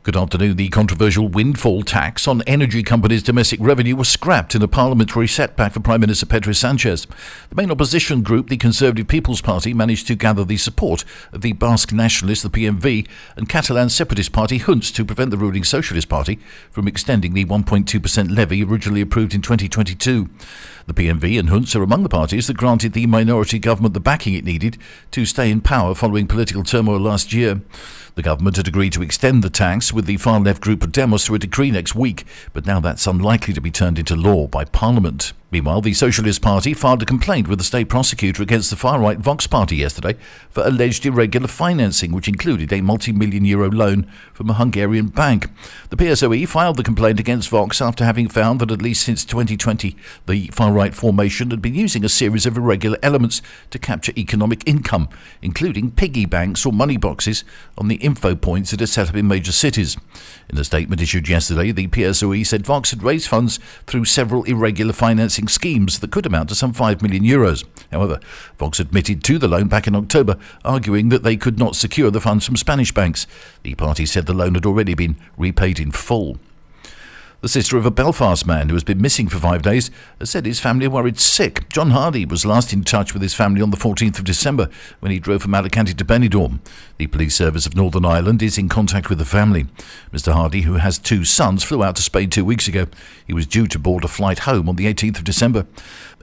Good afternoon. The controversial windfall tax on energy companies' domestic revenue was scrapped in a parliamentary setback for Prime Minister Pedro Sanchez. The main opposition group, the Conservative People's Party, managed to gather the support of the Basque Nationalist, the PMV, and Catalan separatist party Junts to prevent the ruling Socialist Party from extending the 1.2% levy originally approved in 2022. The PMV and Junts are among the parties that granted the minority government the backing it needed to stay in power following political turmoil last year. The government had agreed to extend the tax with the far-left group Podemos through a decree next week, but now that's unlikely to be turned into law by Parliament. Meanwhile, the Socialist Party filed a complaint with the state prosecutor against the far-right Vox Party yesterday for alleged irregular financing, which included a multi-million euro loan from a Hungarian bank. The PSOE filed the complaint against Vox after having found that at least since 2020, the far-right formation had been using a series of irregular elements to capture economic income, including piggy banks or money boxes on the info points that are set up in major cities. In a statement issued yesterday, the PSOE said Vox had raised funds through several irregular financing schemes that could amount to some €5 million. However, Vox admitted to the loan back in October, arguing that they could not secure the funds from Spanish banks. The party said the loan had already been repaid in full. The sister of a Belfast man who has been missing for 5 days has said his family are worried sick. John Hardy was last in touch with his family on the 14th of December when he drove from Alicante to Benidorm. The police service of Northern Ireland is in contact with the family. Mr. Hardy, who has 2 sons, flew out to Spain 2 weeks ago. He was due to board a flight home on the 18th of December.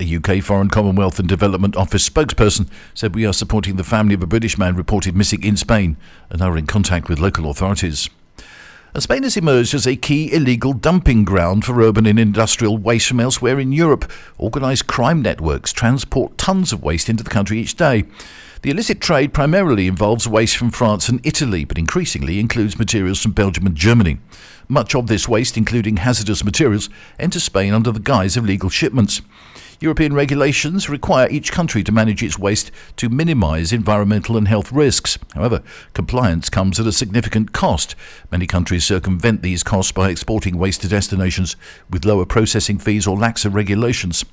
A UK Foreign Commonwealth and Development Office spokesperson said we are supporting the family of a British man reported missing in Spain and are in contact with local authorities. Spain has emerged as a key illegal dumping ground for urban and industrial waste from elsewhere in Europe. Organised crime networks transport tons of waste into the country each day. The illicit trade primarily involves waste from France and Italy, but increasingly includes materials from Belgium and Germany. Much of this waste, including hazardous materials, enters Spain under the guise of legal shipments. European regulations require each country to manage its waste to minimise environmental and health risks. However, compliance comes at a significant cost. Many countries circumvent these costs by exporting waste to destinations with lower processing fees or laxer regulations.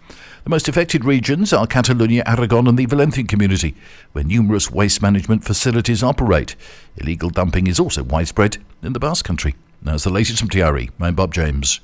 The most affected regions are Catalonia, Aragon and the Valencian community, where numerous waste management facilities operate. Illegal dumping is also widespread in the Basque Country. That's the latest from TRE. I'm Bob James.